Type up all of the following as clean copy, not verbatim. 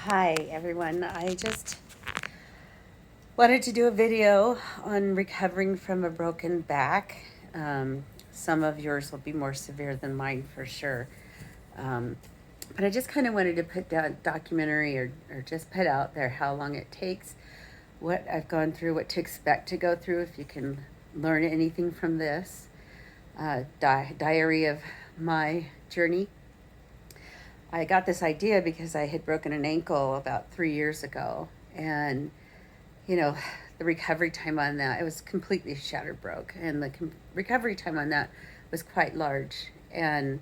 Hi everyone. I just wanted to do a video on recovering from a broken back. Some of yours will be more severe than mine for sure. Um, but I just kind of wanted to put down documentary or just put out there how long it takes, what I've gone through, what to expect to go through if you can learn anything from this. Diary of my journey. I got this idea because I had broken an ankle about 3 years ago, and you know, the recovery time on that, it was completely shattered broke, and the recovery time on that was quite large. And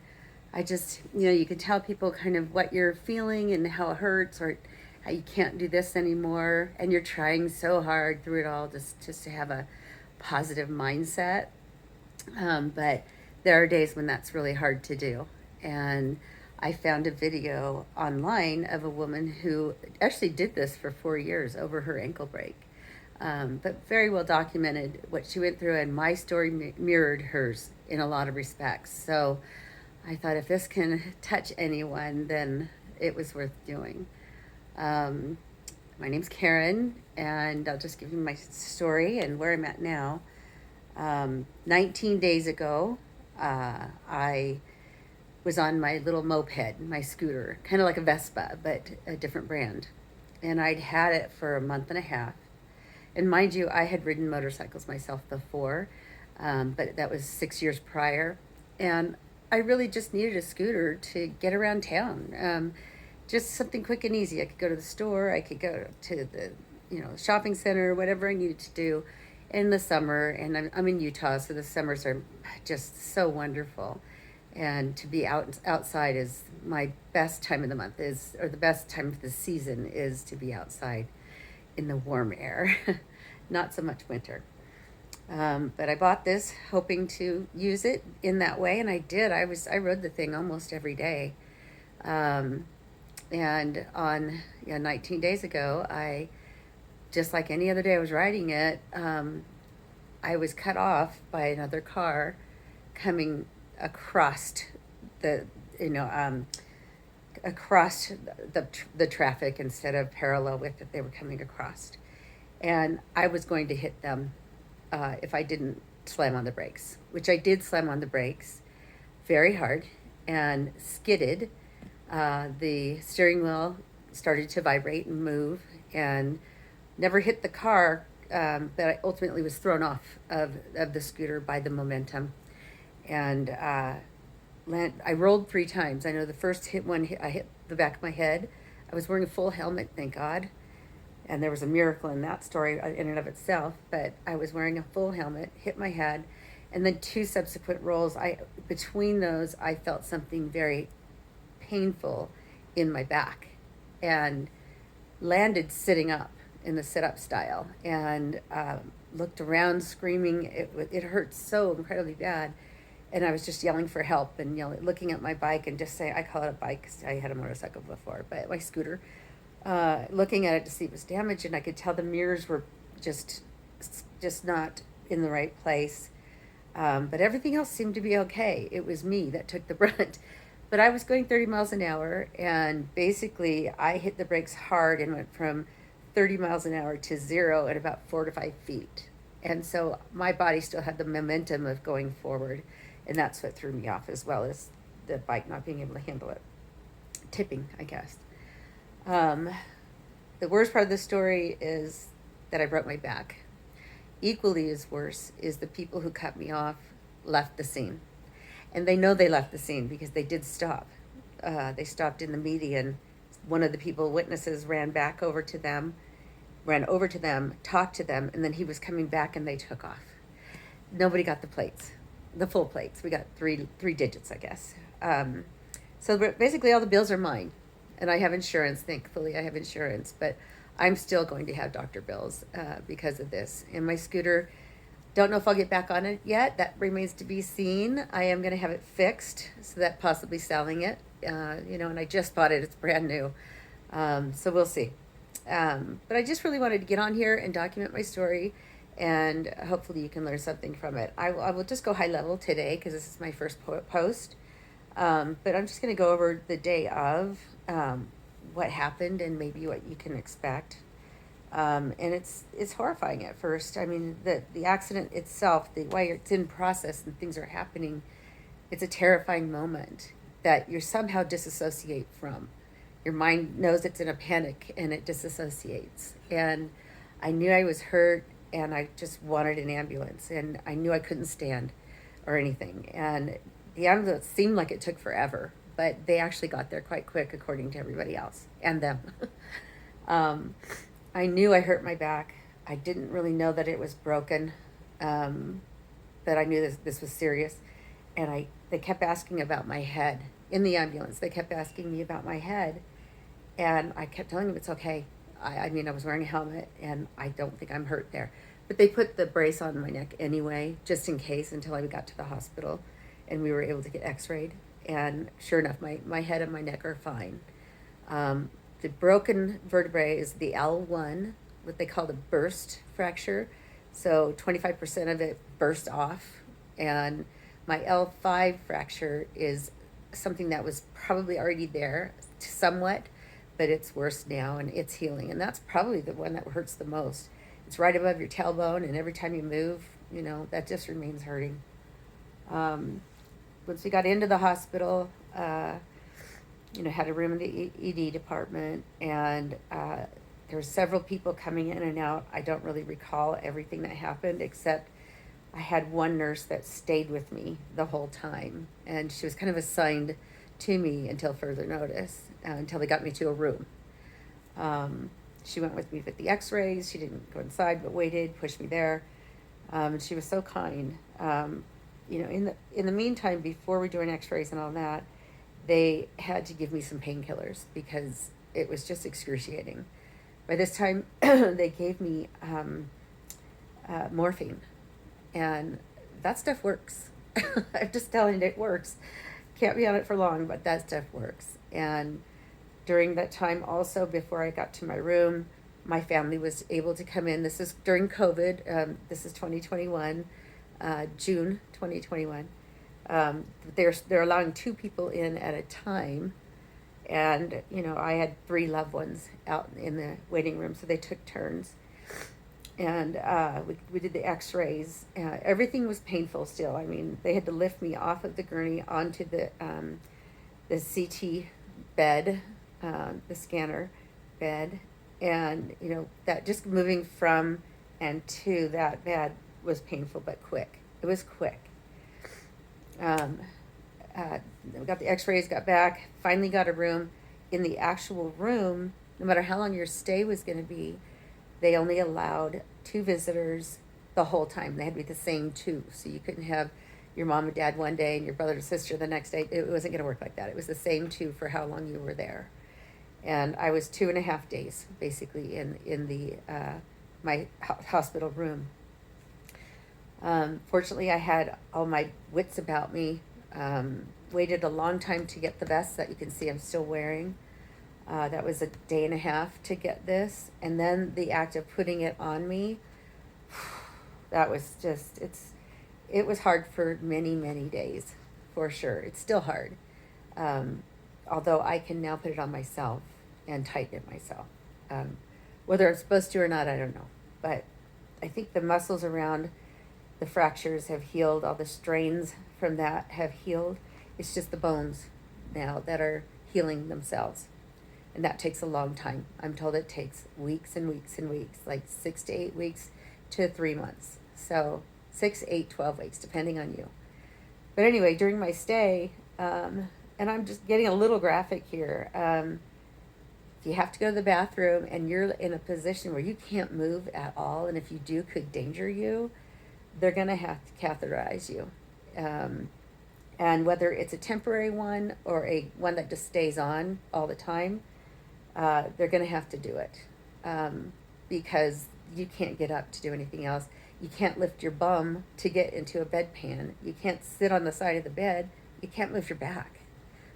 I just, you can tell people kind of what you're feeling and how it hurts, or how you can't do this anymore, and you're trying so hard through it all just to have a positive mindset. But there are days when that's really hard to do. And I found a video online of a woman who actually did this for 4 years over her ankle break. But very well documented what she went through, and my story mirrored hers in a lot of respects. So I thought if this can touch anyone, then it was worth doing. Um, my name's Karen, and I'll just give you my story and where I'm at now. 19 days ago, I was on my little moped, my scooter, kind of like a Vespa, but a different brand. And I'd had it for a month and a half. And mind you, I had ridden motorcycles myself before, but that was 6 years prior. And I really just needed a scooter to get around town. Just something quick and easy. I could go to the store, I could go to the shopping center, whatever I needed to do in the summer. And I'm in Utah, so the summers are just so wonderful. And to be outside is my best time of the month, is or the best time of the season is to be outside in the warm air, not so much winter. But I bought this hoping to use it in that way, and I did. I rode the thing almost every day. Um, and on 19 days ago, I just like any other day I was riding it, I was cut off by another car coming across the you know across the traffic instead of parallel with it. They were coming across, and I was going to hit them if I didn't slam on the brakes, which I did slam on the brakes very hard and skidded. The steering wheel started to vibrate and move, and never hit the car, but I ultimately was thrown off of the scooter by the momentum. And I rolled 3 times. I know the first I hit the back of my head. I was wearing a full helmet, thank God. And there was a miracle in that story in and of itself. But I was wearing a full helmet, hit my head, and then 2 subsequent rolls. Between those, I felt something very painful in my back, and landed sitting up in the sit-up style, and looked around screaming. It hurt so incredibly bad, and I was just yelling for help and looking at my bike and just saying, I call it a bike because I had a motorcycle before, but my scooter, looking at it to see it was damaged, and I could tell the mirrors were just just not in the right place. But everything else seemed to be okay. It was me that took the brunt. But I was going 30 miles an hour, and basically I hit the brakes hard and went from 30 miles an hour to zero at about 4 to 5 feet. And so my body still had the momentum of going forward, and that's what threw me off, as well as the bike not being able to handle it. Tipping, I guess. Um, the worst part of the story is that I broke my back. Equally as worse is the people who cut me off left the scene. And they know they left the scene because they did stop. They stopped in the median. One of the witnesses, ran over to them, talked to them, and then he was coming back and they took off. Nobody got the plates, the full plates. We got three digits, I guess. So basically all the bills are mine. And I have insurance, thankfully I have insurance, but I'm still going to have doctor bills because of this. And my scooter, don't know if I'll get back on it yet. That remains to be seen. I am going to have it fixed, so that possibly selling it. And I just bought it. It's brand new. So we'll see. But I just really wanted to get on here and document my story, and hopefully you can learn something from it. I will just go high level today because this is my first post. But I'm just going to go over the day of what happened and maybe what you can expect. And it's horrifying at first. I mean, the accident itself, the way it's in process and things are happening, it's a terrifying moment that you somehow disassociate from. Your mind knows it's in a panic and it disassociates. And I knew I was hurt and I just wanted an ambulance, and I knew I couldn't stand or anything. And the ambulance seemed like it took forever, but they actually got there quite quick according to everybody else and them. I knew I hurt my back. I didn't really know that it was broken, but I knew this was serious. And they kept asking about my head in the ambulance. They kept asking me about my head, and I kept telling them it's okay. I mean, I was wearing a helmet, and I don't think I'm hurt there. But they put the brace on my neck anyway, just in case, until I got to the hospital, and we were able to get x-rayed. And sure enough, my head and my neck are fine. The broken vertebrae is the L1, what they call the burst fracture. So 25% of it burst off. And my L5 fracture is something that was probably already there somewhat, but it's worse now and it's healing. And that's probably the one that hurts the most. It's right above your tailbone, and every time you move, that just remains hurting. Once we got into the hospital, had a room in the ED department, and there were several people coming in and out. I don't really recall everything that happened, except I had one nurse that stayed with me the whole time, and she was kind of assigned to me until further notice, until they got me to a room. She went with me with the x-rays. She didn't go inside, but waited, pushed me there. And she was so kind. In the meantime, before we were doing x-rays and all that, they had to give me some painkillers because it was just excruciating. By this time, they gave me morphine, and that stuff works. I'm just telling you, it works. Can't be on it for long, but that stuff works. And during that time also, before I got to my room, my family was able to come in. This is during COVID. This is 2021, June 2021. They're allowing 2 people in at a time. And, I had 3 loved ones out in the waiting room, so they took turns. And we did the x-rays. Everything was painful still. I mean, they had to lift me off of the gurney onto the CT bed, the scanner bed. And, that just moving from and to that bed was painful, but quick. It was quick. We got the x-rays, got back, finally got a room. In the actual room, no matter how long your stay was going to be, they only allowed 2 visitors the whole time. They had to be the same 2. So you couldn't have your mom and dad one day and your brother and sister the next day. It wasn't going to work like that. It was the same 2 for how long you were there. And I was 2.5 days basically in the my hospital room. Fortunately, I had all my wits about me. Waited a long time to get the vest that you can see I'm still wearing. That was a day and a half to get this. And then the act of putting it on me, that was just, it was hard for many, many days, for sure. It's still hard. Although I can now put it on myself and tighten it myself. Whether I'm supposed to or not, I don't know. But I think the muscles around the fractures have healed. All the strains from that have healed. It's just the bones now that are healing themselves. And that takes a long time. I'm told it takes weeks and weeks and weeks, like 6 to 8 weeks to 3 months. So 6, 8, 12 weeks, depending on you. But anyway, during my stay, and I'm just getting a little graphic here. If you have to go to the bathroom and you're in a position where you can't move at all, and if you do, could danger you, they're going to have to catheterize you. And whether it's a temporary one or a one that just stays on all the time, they're going to have to do it because you can't get up to do anything else. You can't lift your bum to get into a bedpan. You can't sit on the side of the bed. You can't move your back,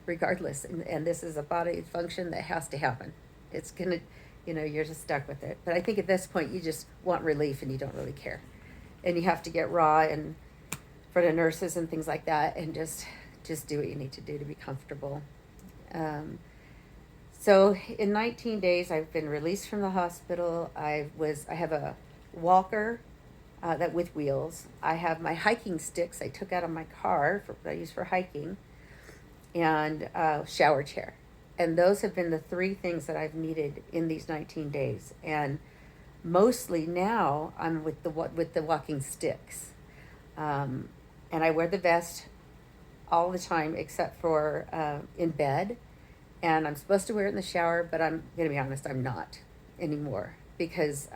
regardless. And this is a body function that has to happen. It's going to, you're just stuck with it. But I think at this point, you just want relief and you don't really care. And you have to get raw and for the nurses and things like that, and just do what you need to do to be comfortable. So in 19 days, I've been released from the hospital. I have a walker that with wheels. I have my hiking sticks I took out of my car that I use for hiking, and shower chair. And those have been the three things that I've needed in these 19 days. And mostly now I'm with the walking sticks, um, and I wear the vest all the time except for in bed. And I'm supposed to wear it in the shower, but I'm gonna be honest, I'm not anymore because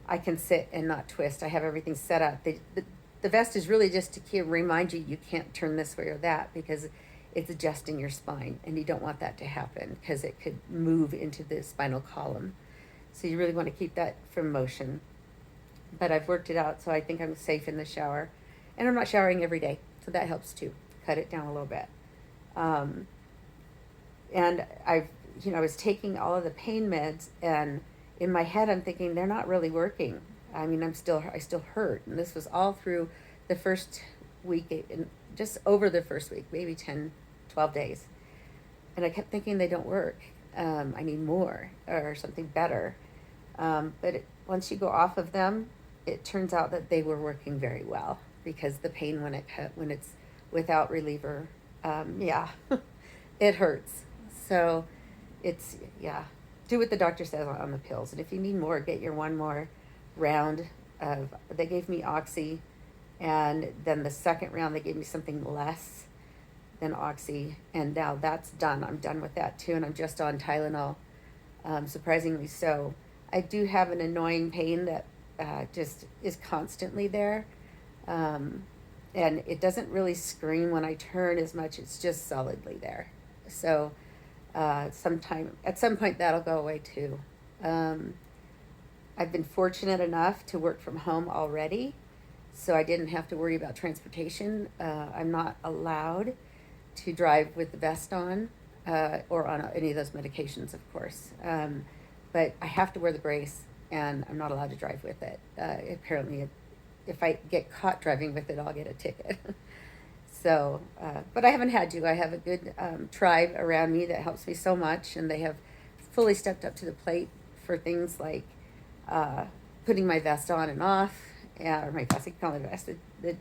I can sit and not twist. I have everything set up. The vest is really just to remind you you can't turn this way or that because it's adjusting your spine, and you don't want that to happen because it could move into the spinal column. So you really want to keep that from motion. But I've worked it out, so I think I'm safe in the shower. And I'm not showering every day, so that helps too. Cut it down a little bit. Um, and I was taking all of the pain meds, and in my head I'm thinking they're not really working. I mean, I still hurt, and this was all through the first week, and just over the first week, maybe 10, 12 days. And I kept thinking they don't work. I need more or something better. Once you go off of them, it turns out that they were working very well because the pain when it's without reliever, yeah, it hurts. So yeah, do what the doctor says on the pills. And if you need more, get your one more round of, they gave me Oxy, and then the second round they gave me something less than Oxy, and now that's done. I'm done with that too, and I'm just on Tylenol, surprisingly so. I do have an annoying pain that just is constantly there, and it doesn't really scream when I turn as much. It's just solidly there. So at some point that'll go away too. I've been fortunate enough to work from home already, so I didn't have to worry about transportation. I'm not allowed to drive with the vest on or on any of those medications, of course. But I have to wear the brace, and I'm not allowed to drive with it. Apparently, if I get caught driving with it, I'll get a ticket. So, but I haven't had to. I have a good tribe around me that helps me so much, and they have fully stepped up to the plate for things like putting my vest on and off, or my vest, I call it a vest, the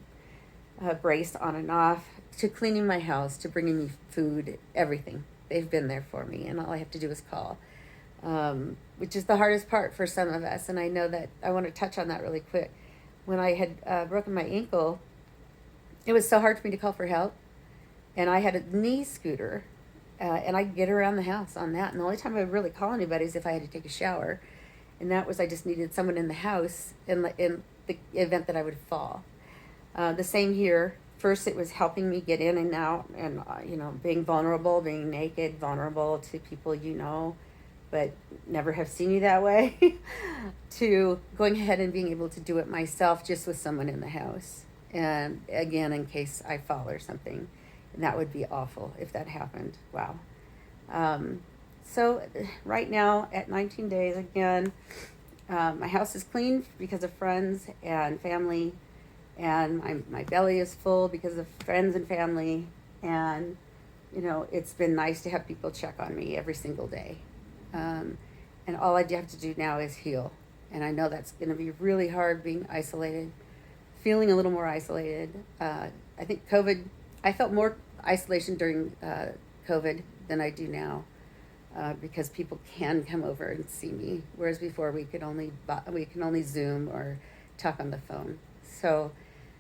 brace on and off, to cleaning my house, to bringing me food, everything. They've been there for me, and all I have to do is call, which is the hardest part for some of us. And I know that I want to touch on that really quick. When I had broken my ankle, it was so hard for me to call for help, and I had a knee scooter, and I could get around the house on that. And the only time I would really call anybody is if I had to take a shower, and that was I just needed someone in the house in the event that I would fall. The same here. First, it was helping me get in and out, and being vulnerable, being naked, vulnerable to people but never have seen you that way, to going ahead and being able to do it myself just with someone in the house. And again, in case I fall or something, and that would be awful if that happened. Wow. So right now at 19 days, again, my house is clean because of friends and family, and my belly is full because of friends and family, and it's been nice to have people check on me every single day. And all I have to do now is heal. And I know that's going to be really hard, being isolated, feeling a little more isolated. I think I felt more isolation during COVID than I do now, because people can come over and see me, whereas before we can only Zoom or talk on the phone. So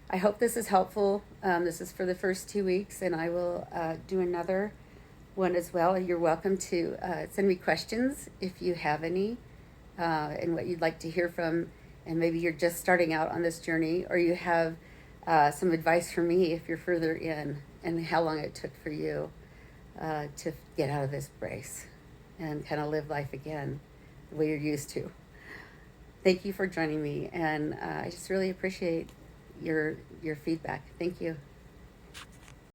I hope this is helpful. This is for the first 2 weeks, and I will do another one as well. You're welcome to send me questions if you have any, and what you'd like to hear from, and maybe you're just starting out on this journey, or you have some advice for me if you're further in, and how long it took for you to get out of this brace and kind of live life again the way you're used to. Thank you for joining me, and I just really appreciate your feedback. Thank you.